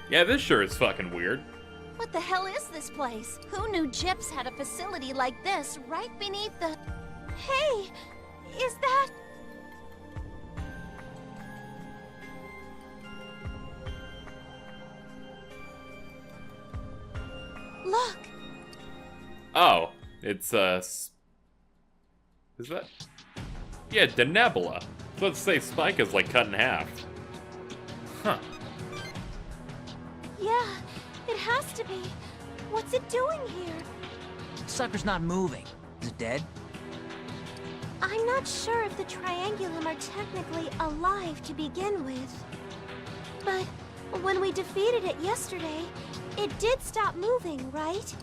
Yeah, this sure is fucking weird. What the hell is this place? Who knew Gyps had a facility like this right beneath the... Hey! Is that... Look! Oh, it's, is that? Yeah, Denebula. Let's say Spike is, like, cut in half. Huh. Yeah, it has to be. What's it doing here? Sucker's not moving. Is it dead? I'm not sure if the Triangulum are technically alive to begin with. But when we defeated it yesterday, it did stop moving, right?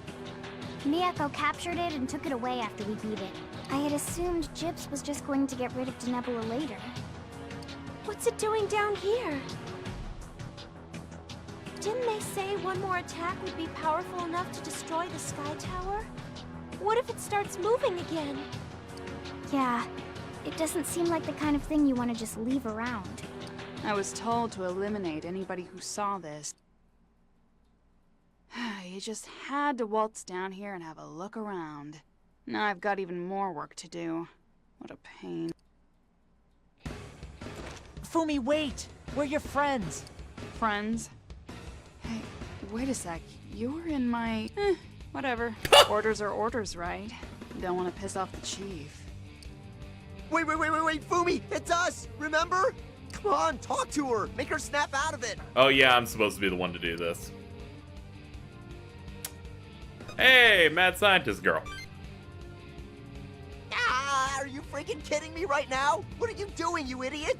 Miyako captured it and took it away after we beat it. I had assumed Gyps was just going to get rid of Denebula later. What's it doing down here? Didn't they say one more attack would be powerful enough to destroy the Sky Tower? What if it starts moving again? Yeah, it doesn't seem like the kind of thing you want to just leave around. I was told to eliminate anybody who saw this. You just had to waltz down here and have a look around. Now I've got even more work to do. What a pain. Fumi, wait! We're your friends! Friends? Hey, wait a sec. You were in my... whatever. Orders are orders, right? Don't want to piss off the chief. Wait, Fumi! It's us! Remember? Come on, talk to her! Make her snap out of it! Oh yeah, I'm supposed to be the one to do this. Hey, mad scientist girl. Ah, are you freaking kidding me right now? What are you doing, you idiot?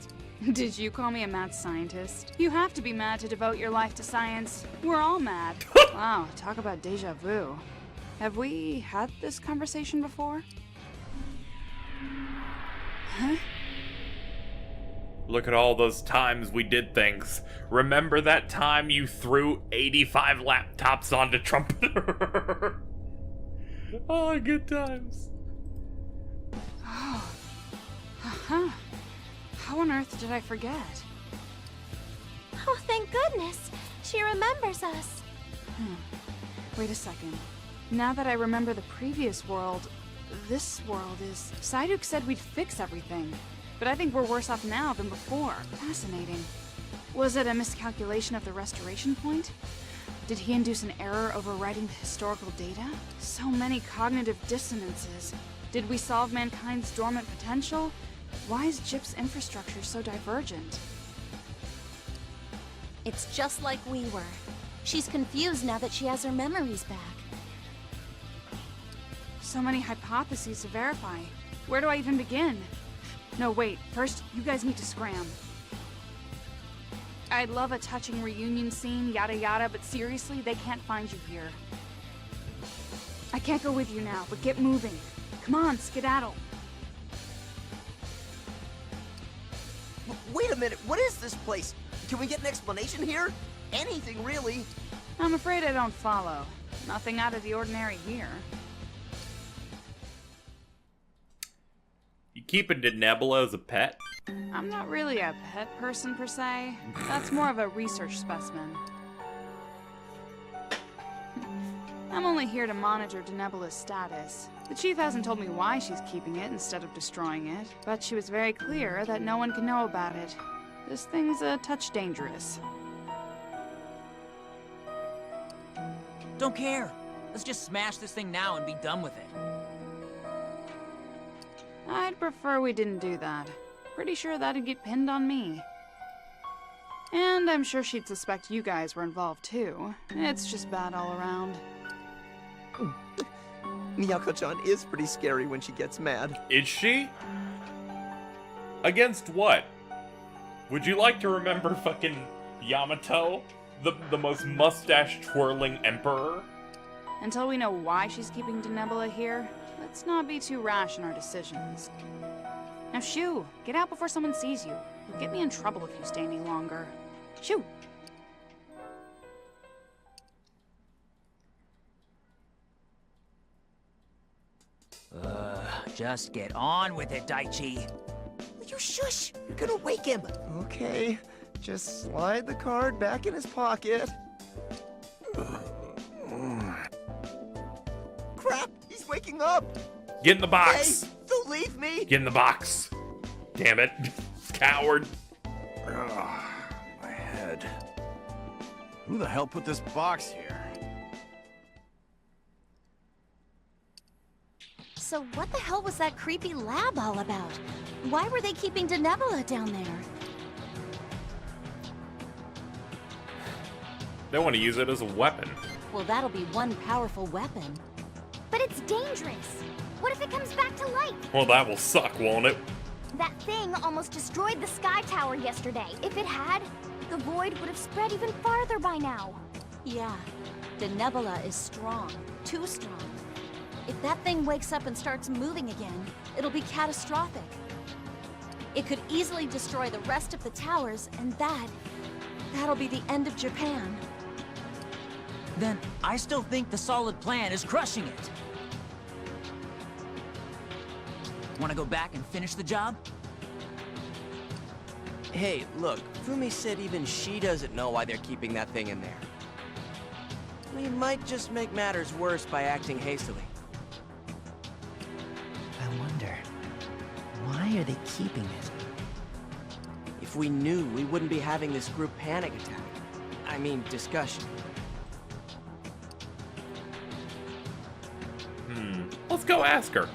Did you call me a mad scientist? You have to be mad to devote your life to science. We're all mad. Wow, talk about deja vu. Have we had this conversation before? Huh? Look at all those times we did things. Remember that time you threw 85 laptops onto Trumpeter? Oh, good times. Oh. Uh-huh. How on earth did I forget? Oh, thank goodness. She remembers us. Wait a second. Now that I remember the previous world, this world is... Psyduke said we'd fix everything. But I think we're worse off now than before. Fascinating. Was it a miscalculation of the restoration point? Did he induce an error overwriting the historical data? So many cognitive dissonances. Did we solve mankind's dormant potential? Why is Gyps' infrastructure so divergent? It's just like we were. She's confused now that she has her memories back. So many hypotheses to verify. Where do I even begin? No, wait. First, you guys need to scram. I'd love a touching reunion scene, yada yada, but seriously, they can't find you here. I can't go with you now, but get moving. Come on, skedaddle. Wait a minute, what is this place? Can we get an explanation here? Anything, really. I'm afraid I don't follow. Nothing out of the ordinary here. You keeping Denebula as a pet? I'm not really a pet person per se. That's more of a research specimen. I'm only here to monitor Denebula's status. The chief hasn't told me why she's keeping it instead of destroying it, but she was very clear that no one can know about it. This thing's a touch dangerous. Don't care. Let's just smash this thing now and be done with it. I'd prefer we didn't do that. Pretty sure that'd get pinned on me. And I'm sure she'd suspect you guys were involved too. It's just bad all around. Miyako-chan is pretty scary when she gets mad. Is she? Against what? Would you like to remember fucking Yamato? The most mustache-twirling emperor? Until we know why she's keeping Denebula here, let's not be too rash in our decisions. Now shoo! Get out before someone sees you. You'll get me in trouble if you stay any longer. Shoo! Just get on with it, Daichi. Will you shush? You're gonna wake him. Okay, just slide the card back in his pocket. Crap, he's waking up. Get in the box! Hey, don't leave me. Get in the box! Damn it. Coward. Ugh, my head. Who the hell put this box here? So what the hell was that creepy lab all about? Why were they keeping Denebola down there? They want to use it as a weapon. Well, that'll be one powerful weapon. But it's dangerous. What if it comes back to life? Well, that will suck, won't it? That thing almost destroyed the Sky Tower yesterday. If it had, the void would have spread even farther by now. Yeah, Denebola is strong. Too strong. If that thing wakes up and starts moving again, it'll be catastrophic. It could easily destroy the rest of the towers, and that'll be the end of Japan. Then I still think the solid plan is crushing it. Want to go back and finish the job? Hey, look, Fumi said even she doesn't know why they're keeping that thing in there. We might just make matters worse by acting hastily. I wonder, why are they keeping it? If we knew, we wouldn't be having this group panic attack. I mean, discussion. Let's go ask her.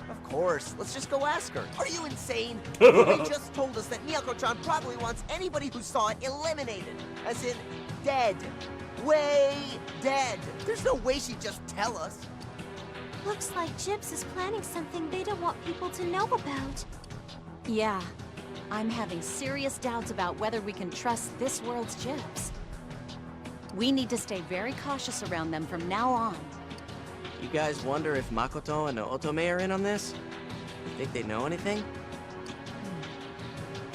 Of course, let's just go ask her. Are you insane? Fumi just told us that Miyako-chan probably wants anybody who saw it eliminated. As in, dead. Way dead. There's no way she'd just tell us. Looks like Gyps is planning something they don't want people to know about. Yeah, I'm having serious doubts about whether we can trust this world's Gyps. We need to stay very cautious around them from now on. You guys wonder if Makoto and Otome are in on this? You think they know anything?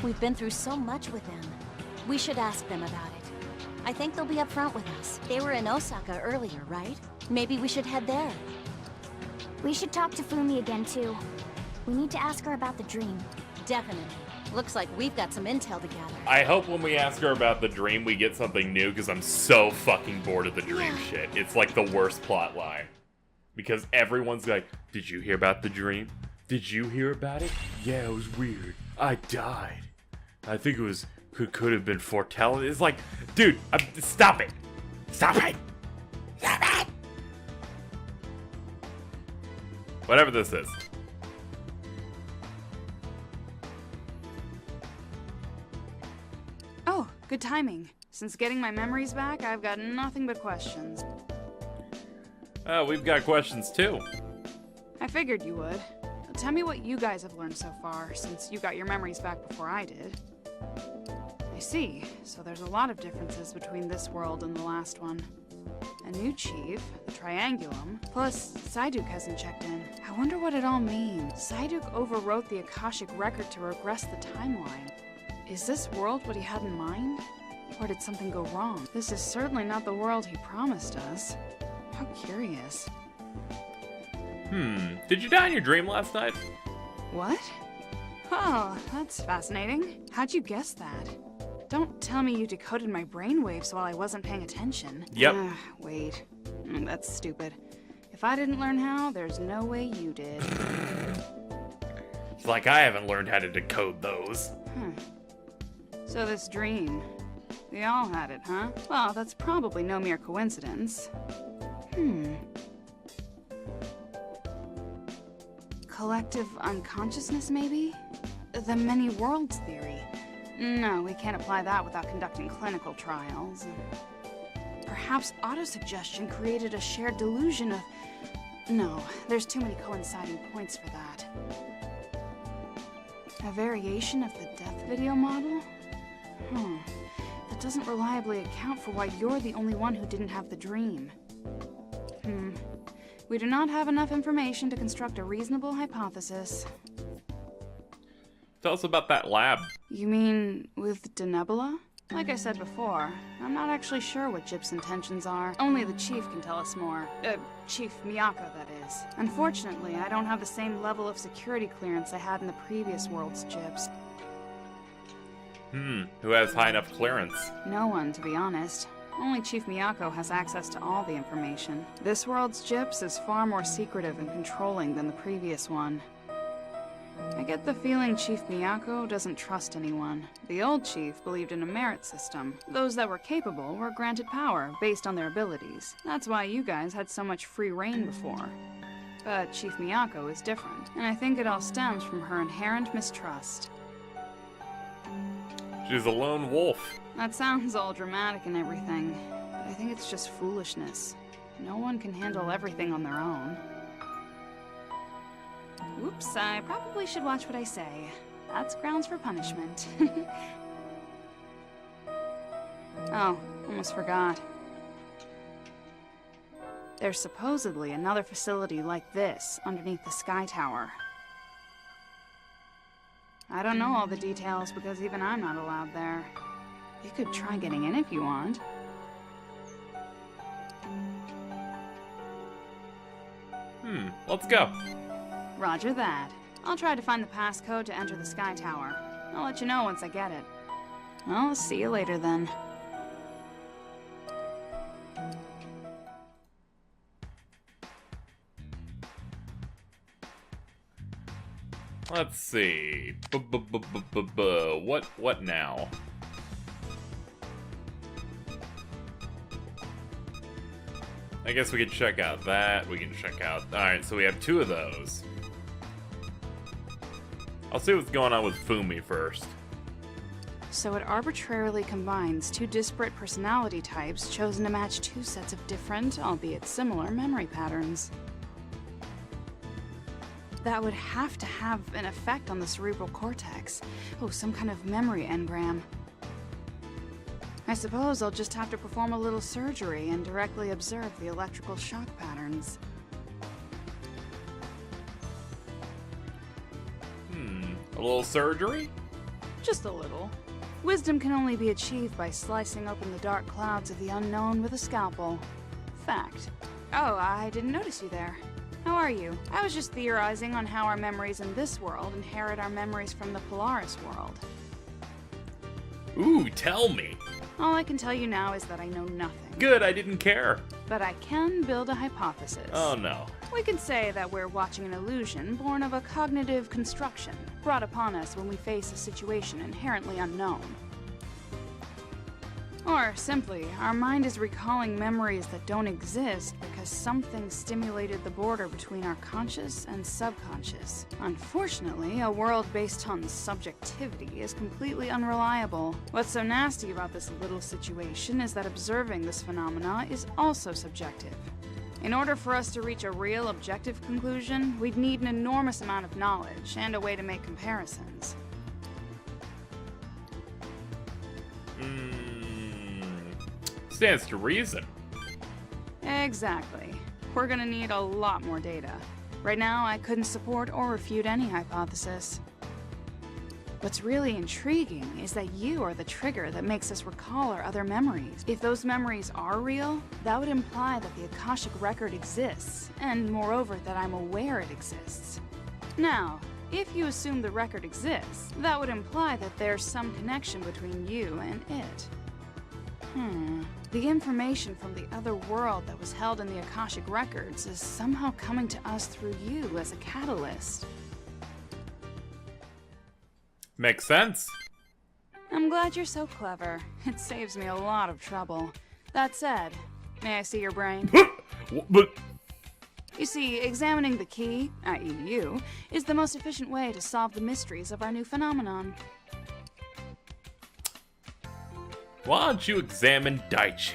We've been through so much with them. We should ask them about it. I think they'll be upfront with us. They were in Osaka earlier, right? Maybe we should head there. We should talk to Fumi again, too. We need to ask her about the dream. Definitely. Looks like we've got some intel to gather. I hope when we ask her about the dream, we get something new, because I'm so fucking bored of the dream Yeah. shit. It's like the worst plot line. Because everyone's like, did you hear about the dream? Did you hear about it? Yeah, it was weird. I died. I think it was, could have been foretelling. It's like, dude, stop it. Stop it. Stop it. Whatever this is. Oh, good timing. Since getting my memories back, I've got nothing but questions. We've got questions too. I figured you would. Tell me what you guys have learned so far, since you got your memories back before I did. I see. So there's a lot of differences between this world and the last one. A new chief, the Triangulum, plus Psyduke hasn't checked in. I wonder what it all means. Psyduke overwrote the Akashic record to regress the timeline. Is this world what he had in mind? Or did something go wrong? This is certainly not the world he promised us. How curious. Did you die in your dream last night? What? Oh, that's fascinating. How'd you guess that? Don't tell me you decoded my brainwaves while I wasn't paying attention. Yep. Wait. That's stupid. If I didn't learn how, there's no way you did. It's like I haven't learned how to decode those. So this dream, we all had it, huh? Well, that's probably no mere coincidence. Collective unconsciousness, maybe? The many worlds theory. No, we can't apply that without conducting clinical trials. Perhaps autosuggestion created a shared delusion of... No, there's too many coinciding points for that. A variation of the death video model? That doesn't reliably account for why you're the only one who didn't have the dream. We do not have enough information to construct a reasonable hypothesis. Tell us about that lab. You mean with Denebola? Like I said before, I'm not actually sure what Gyp's intentions are. Only the Chief can tell us more. Chief Miyako, that is. Unfortunately, I don't have the same level of security clearance I had in the previous world's Gyps. Who has high enough clearance? No one, to be honest. Only Chief Miyako has access to all the information. This world's Gyps is far more secretive and controlling than the previous one. I get the feeling Chief Miyako doesn't trust anyone. The old chief believed in a merit system. Those that were capable were granted power based on their abilities. That's why you guys had so much free reign before. But Chief Miyako is different, and I think it all stems from her inherent mistrust. She's a lone wolf. That sounds all dramatic and everything, but I think it's just foolishness. No one can handle everything on their own. Whoops, I probably should watch what I say. That's grounds for punishment. Oh, almost forgot. There's supposedly another facility like this underneath the Sky Tower. I don't know all the details because even I'm not allowed there. You could try getting in if you want. Let's go. Roger that. I'll try to find the passcode to enter the Sky Tower. I'll let you know once I get it. Well, see you later then. Let's see. What now? I guess we can check out that. We can check out... Alright, so we have 2 of those. I'll see what's going on with Fumi first. So it arbitrarily combines 2 disparate personality types chosen to match 2 sets of different, albeit similar, memory patterns. That would have to have an effect on the cerebral cortex. Oh, some kind of memory engram. I suppose I'll just have to perform a little surgery and directly observe the electrical shock patterns. A little surgery? Just a little. Wisdom can only be achieved by slicing open the dark clouds of the unknown with a scalpel. Fact. Oh, I didn't notice you there. How are you? I was just theorizing on how our memories in this world inherit our memories from the Polaris world. Ooh, tell me. All I can tell you now is that I know nothing. Good, I didn't care. But I can build a hypothesis. Oh no. We could say that we're watching an illusion born of a cognitive construction, brought upon us when we face a situation inherently unknown. Or simply, our mind is recalling memories that don't exist because something stimulated the border between our conscious and subconscious. Unfortunately, a world based on subjectivity is completely unreliable. What's so nasty about this little situation is that observing this phenomena is also subjective. In order for us to reach a real objective conclusion, we'd need an enormous amount of knowledge and a way to make comparisons. Stands to reason. Exactly. We're gonna need a lot more data. Right now, I couldn't support or refute any hypothesis. What's really intriguing is that you are the trigger that makes us recall our other memories. If those memories are real, that would imply that the Akashic Record exists, and moreover that I'm aware it exists. Now, if you assume the record exists, that would imply that there's some connection between you and it. The information from the other world that was held in the Akashic Records is somehow coming to us through you as a catalyst. Makes sense. I'm glad you're so clever. It saves me a lot of trouble. That said, may I see your brain? But You see, examining the key, i.e. you, is the most efficient way to solve the mysteries of our new phenomenon. why don't you examine Daichi?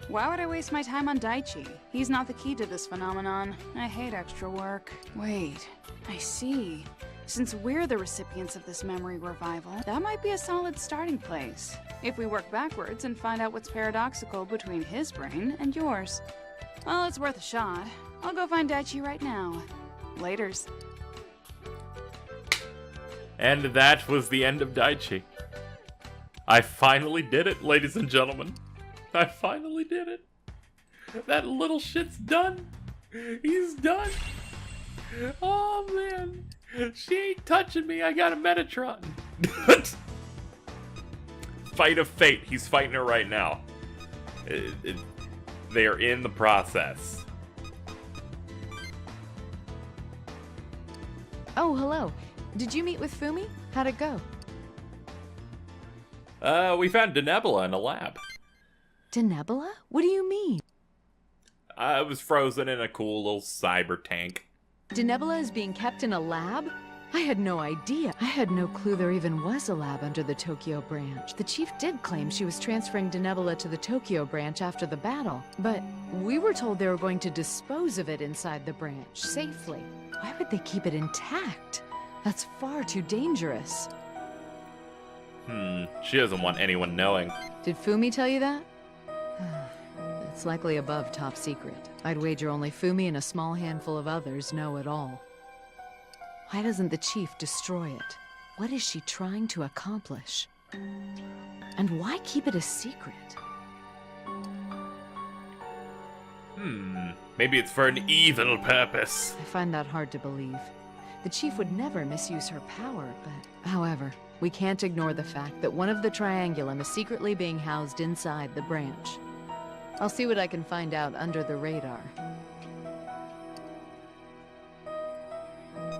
Why would I waste my time on Daichi? He's not the key to this phenomenon. I hate extra work. Wait, I see. Since we're the recipients of this memory revival, that might be a solid starting place. If we work backwards and find out what's paradoxical between his brain and yours. Well, it's worth a shot. I'll go find Daichi right now. Laters. And that was the end of Daichi. I finally did it, ladies and gentlemen. I finally did it. That little shit's done. He's done. Oh, man. She ain't touching me. I got a Metatron. Fight of fate. He's fighting her right now. They are in the process. Oh, hello. Did you meet with Fumi? How'd it go? We found Denebula in a lab. Denebula? What do you mean? It was frozen in a cool little cyber tank. Denebula is being kept in a lab? I had no idea. I had no clue there even was a lab under the Tokyo branch. The chief did claim she was transferring Denebula to the Tokyo branch after the battle, but we were told they were going to dispose of it inside the branch, safely. Why would they keep it intact? That's far too dangerous. She doesn't want anyone knowing. Did Fumi tell you that? It's likely above top secret. I'd wager only Fumi and a small handful of others know it all. Why doesn't the chief destroy it? What is she trying to accomplish? And why keep it a secret? Maybe it's for an evil purpose. I find that hard to believe. The chief would never misuse her power, but... However, we can't ignore the fact that one of the Triangulum is secretly being housed inside the branch. I'll see what I can find out under the radar.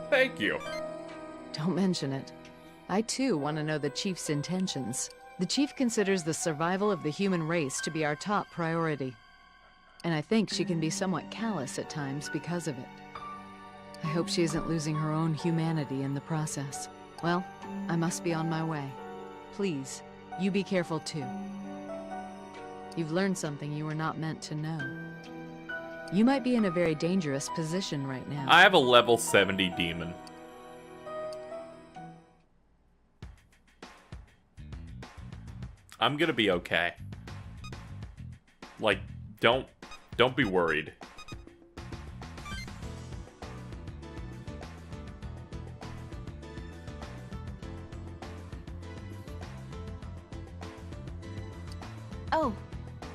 Thank you. Don't mention it. I too want to know the chief's intentions. The chief considers the survival of the human race to be our top priority. And I think she can be somewhat callous at times because of it. I hope she isn't losing her own humanity in the process. Well, I must be on my way. Please, you be careful too. You've learned something you were not meant to know. You might be in a very dangerous position right now. I have a level 70 demon. I'm gonna be okay. Like, don't be worried. Oh,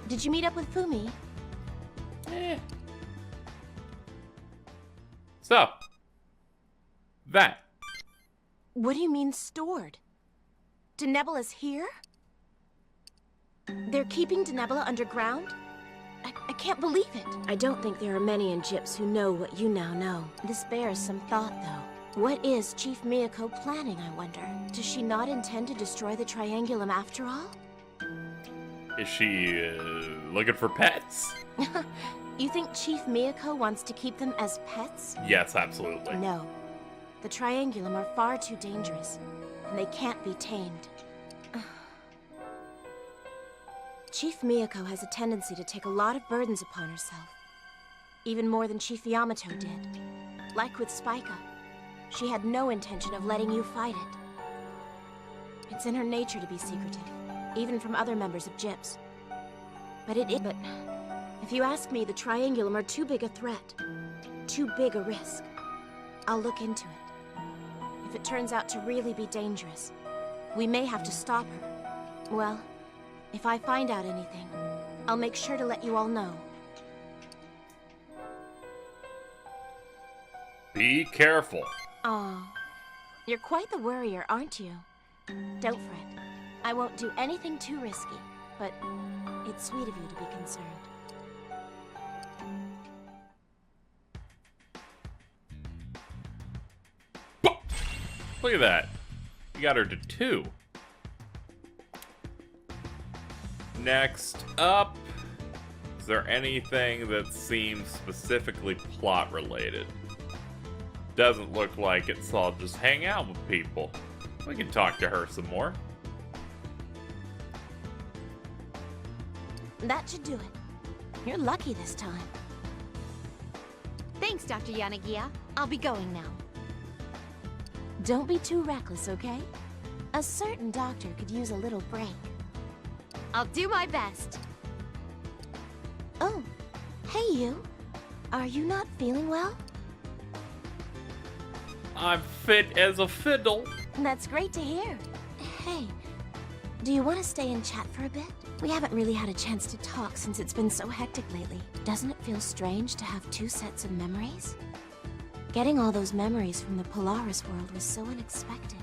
did you meet up with Fumi? So, that. What do you mean stored? Denebula's here? They're keeping Denebula underground? I can't believe it. I don't think there are many in Gyps who know what you now know. This bears some thought, though. What is Chief Miyako planning, I wonder? Does she not intend to destroy the Triangulum after all? Is she looking for pets? You think Chief Miyako wants to keep them as pets? Yes, absolutely. No. The Triangulum are far too dangerous, and they can't be tamed. Chief Miyako has a tendency to take a lot of burdens upon herself. Even more than Chief Yamato did. Like with Spica, she had no intention of letting you fight it. It's in her nature to be secretive, even from other members of Gyps. But if you ask me, the Triangulum are too big a threat. Too big a risk. I'll look into it. If it turns out to really be dangerous, we may have to stop her. Well, if I find out anything, I'll make sure to let you all know. Be careful. Aw, you're quite the worrier, aren't you? Don't fret. I won't do anything too risky, but it's sweet of you to be concerned. Look at that. You got her to 2. Next up, is there anything that seems specifically plot related? Doesn't look like it, so I'll just hang out with people. We can talk to her some more. That should do it. You're lucky this time. Thanks, Dr. Yanagia. I'll be going now. Don't be too reckless, okay? A certain doctor could use a little break. I'll do my best. Oh, hey you. Are you not feeling well? I'm fit as a fiddle. That's great to hear. Hey, do you want to stay and chat for a bit? We haven't really had a chance to talk since it's been so hectic lately. Doesn't it feel strange to have 2 sets of memories? Getting all those memories from the Polaris world was so unexpected.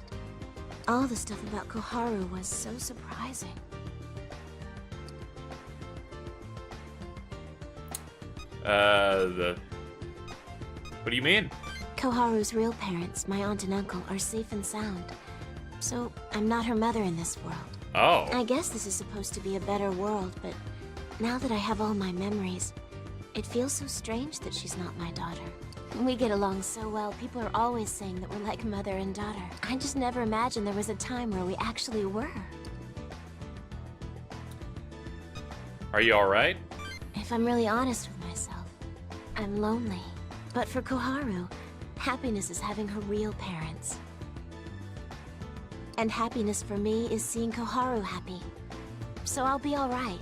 All the stuff about Koharu was so surprising. What do you mean? Koharu's real parents, my aunt and uncle, are safe and sound. So, I'm not her mother in this world. Oh. I guess this is supposed to be a better world, but now that I have all my memories, it feels so strange that she's not my daughter. We get along so well, people are always saying that we're like mother and daughter. I just never imagined there was a time where we actually were. Are you alright? If I'm really honest with myself, I'm lonely. But for Koharu, happiness is having her real parents. And happiness for me is seeing Koharu happy. So I'll be alright.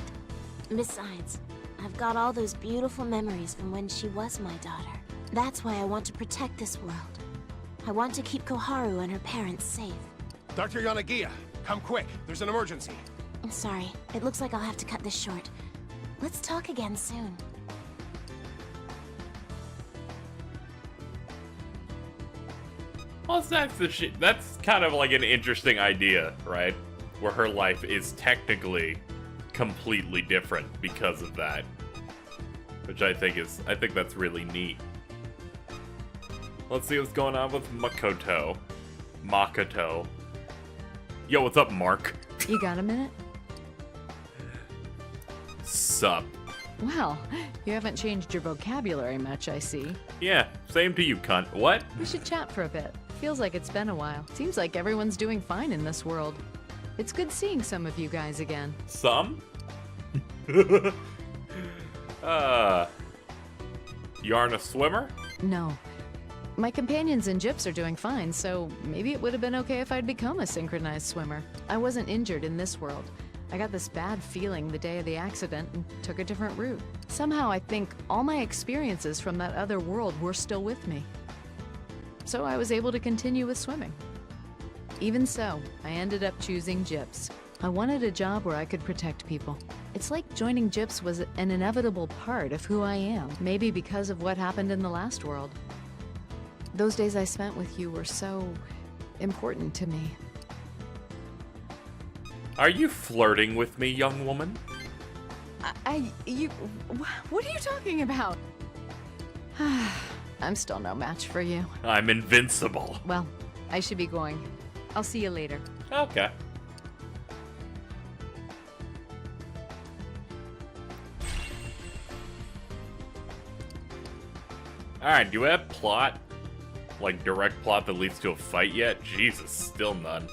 Besides, I've got all those beautiful memories from when she was my daughter. That's why I want to protect this world. I want to keep Koharu and her parents safe. Dr. Yanagiya, come quick. There's an emergency. Sorry, it looks like I'll have to cut this short. Let's talk again soon. Well, that's kind of like an interesting idea, right? Where her life is technically completely different because of that. Which I think that's really neat. Let's see what's going on with Makoto. Yo, what's up, Mark? You got a minute? Sup? Well, you haven't changed your vocabulary much, I see. Yeah, same to you, cunt. What? We should chat for a bit. Feels like it's been a while. Seems like everyone's doing fine in this world. It's good seeing some of you guys again. Some? You aren't a swimmer? No. My companions and Gyps are doing fine, so maybe it would have been okay if I'd become a synchronized swimmer. I wasn't injured in this world. I got this bad feeling the day of the accident and took a different route. Somehow I think all my experiences from that other world were still with me. So I was able to continue with swimming. Even so, I ended up choosing Gyps. I wanted a job where I could protect people. It's like joining Gyps was an inevitable part of who I am, maybe because of what happened in the last world. Those days I spent with you were so important to me. Are you flirting with me, young woman? What are you talking about? I'm still no match for you. I'm invincible. Well, I should be going. I'll see you later. Okay. Alright, do we have plot? Like, direct plot that leads to a fight yet? Jesus, still none.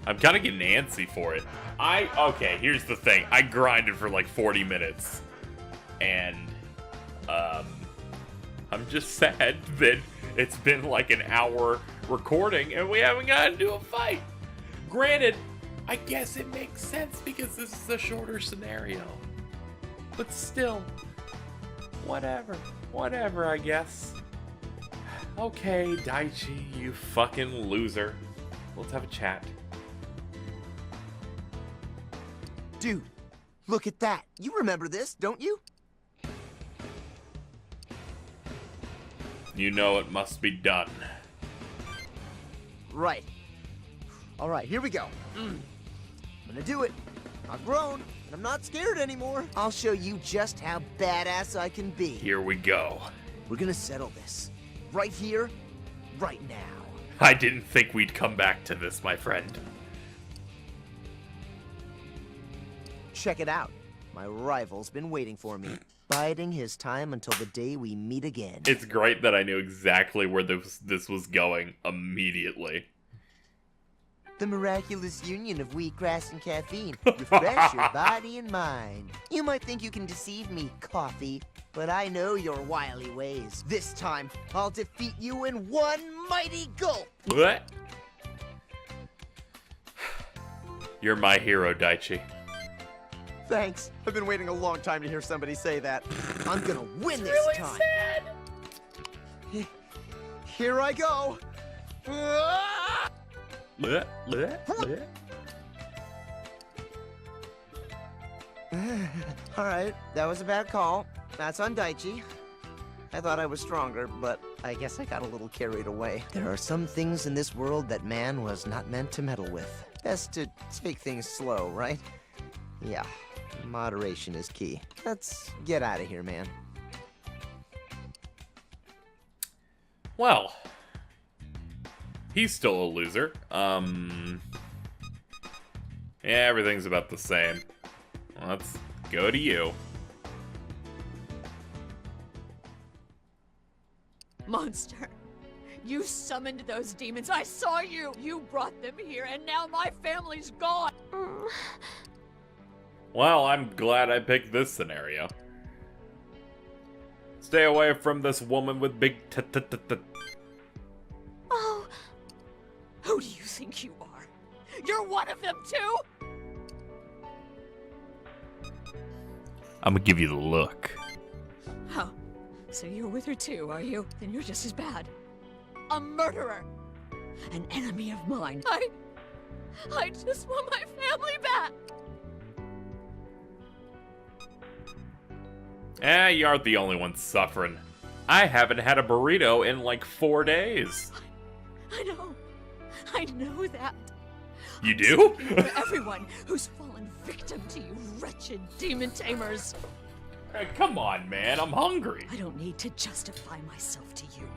I'm kind of getting antsy for it. Okay, here's the thing. I grinded for like 40 minutes. And, I'm just sad that it's been like an hour recording and we haven't gotten to a fight. Granted, I guess it makes sense because this is a shorter scenario. But still, whatever, I guess. Okay, Daichi, you fucking loser. Let's have a chat. Dude, look at that. You remember this, don't you? You know it must be done. Right. All right, here we go. I'm gonna do it. I've grown, and I'm not scared anymore. I'll show you just how badass I can be. Here we go. We're gonna settle this. Right here, right now. I didn't think we'd come back to this, my friend. Check it out. My rival's been waiting for me, biding his time until the day we meet again. It's great that I knew exactly where this was going immediately. The miraculous union of wheatgrass and caffeine. Refresh your body and mind. You might think you can deceive me, coffee, but I know your wily ways. This time, I'll defeat you in one mighty gulp. What? You're my hero, Daichi. Thanks. I've been waiting a long time to hear somebody say that. I'm gonna win this really time. Sad. Here I go. All right, that was a bad call. That's on Daichi. I thought I was stronger, but I guess I got a little carried away. There are some things in this world that man was not meant to meddle with. Best to take things slow, right? Yeah, moderation is key. Let's get out of here, man. Well, he's still a loser. Yeah, everything's about the same. Let's go to you. Monster, you summoned those demons. I saw you. You brought them here, and now my family's gone. Well, I'm glad I picked this scenario. Stay away from this woman with big Oh, Who do you think you are? You're one of them too? I'm gonna give you the look. Oh, so you're with her too, are you? Then you're just as bad. A murderer. An enemy of mine. I just want my family back. You aren't the only one suffering. I haven't had a burrito in like 4 days. I know that. You do? For everyone who's fallen victim to you wretched demon tamers. Hey, come on, man, I'm hungry. I don't need to justify myself to you.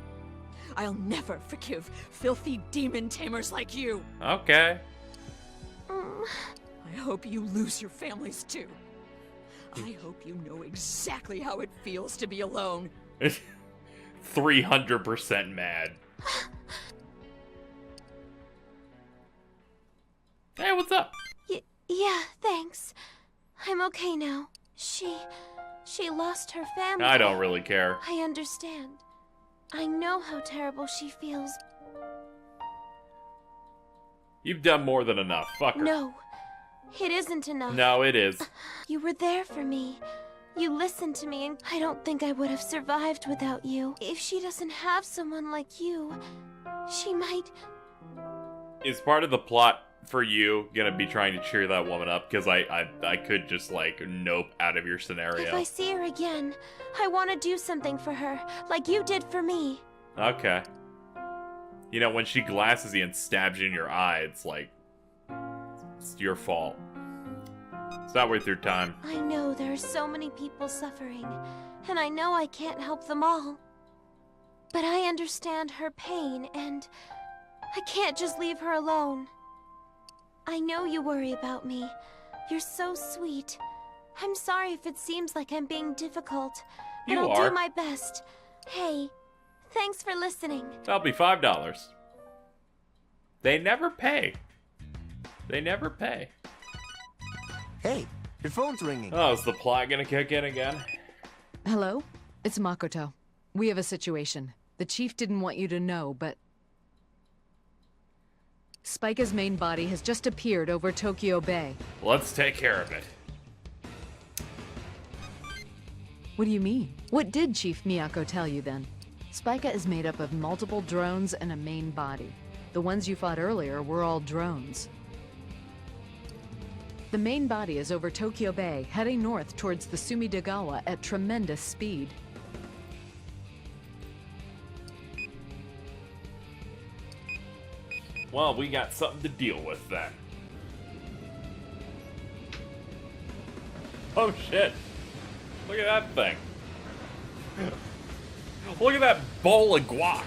I'll never forgive filthy demon tamers like you. Okay. I hope you lose your families too. I hope you know exactly how it feels to be alone. 300% mad. Hey, what's up? Yeah, thanks. I'm okay now. She lost her family. I don't really care. I understand. I know how terrible she feels. You've done more than enough. Fuck her. No, it isn't enough. No, it is. You were there for me. You listened to me, and I don't think I would have survived without you. If she doesn't have someone like you, she might... Is part of the plot for you gonna be trying to cheer that woman up? Because I could just, like, nope out of your scenario. If I see her again, I want to do something for her, like you did for me. Okay. You know, when she glasses you and stabs you in your eye, it's like... It's your fault. It's not worth your time. I know there are so many people suffering, and I know I can't help them all. But I understand her pain, and I can't just leave her alone. I know you worry about me. You're so sweet. I'm sorry if it seems like I'm being difficult, but You I'll are. do my best. Hey, thanks for listening. That'll be $5. They never pay. They never pay. Hey, your phone's ringing. Oh, is the plot gonna kick in again? Hello? It's Makoto. We have a situation. The chief didn't want you to know, but... Spika's main body has just appeared over Tokyo Bay. Let's take care of it. What do you mean? What did Chief Miyako tell you then? Spika is made up of multiple drones and a main body. The ones you fought earlier were all drones. The main body is over Tokyo Bay, heading north towards the Sumidagawa at tremendous speed. Well, we got something to deal with then. Oh shit. Look at that thing. Look at that bowl of guac.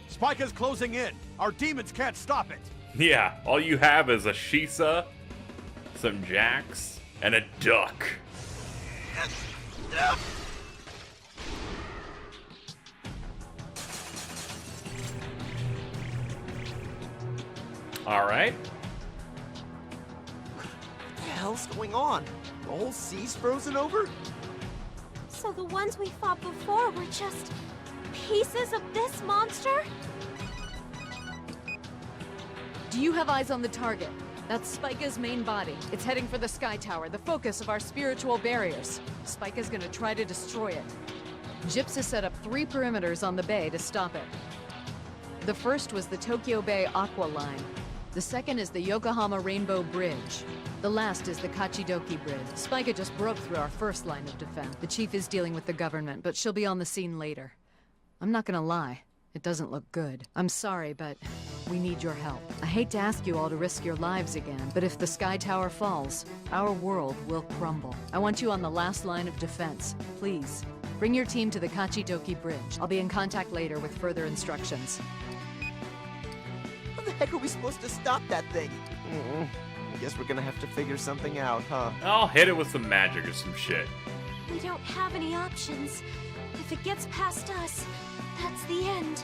Spika's closing in. Our demons can't stop it. Yeah, all you have is a Shisa, some jacks, and a duck. Alright. What the hell's going on? The whole sea's frozen over? So the ones we fought before were just pieces of this monster? Do you have eyes on the target? That's Spika's main body. It's heading for the Sky Tower, the focus of our spiritual barriers. Spika's gonna try to destroy it. Gyps has set up 3 perimeters on the bay to stop it. The first was the Tokyo Bay Aqua Line. The second is the Yokohama Rainbow Bridge. The last is the Kachidoki Bridge. Spica just broke through our first line of defense. The chief is dealing with the government, but she'll be on the scene later. I'm not gonna lie. It doesn't look good. I'm sorry, but we need your help. I hate to ask you all to risk your lives again, but if the Sky Tower falls, our world will crumble. I want you on the last line of defense. Please, bring your team to the Kachidoki Bridge. I'll be in contact later with further instructions. How the heck are we supposed to stop that thing? I guess we're gonna have to figure something out, huh? I'll hit it with some magic or some shit. We don't have any options. If it gets past us, that's the end.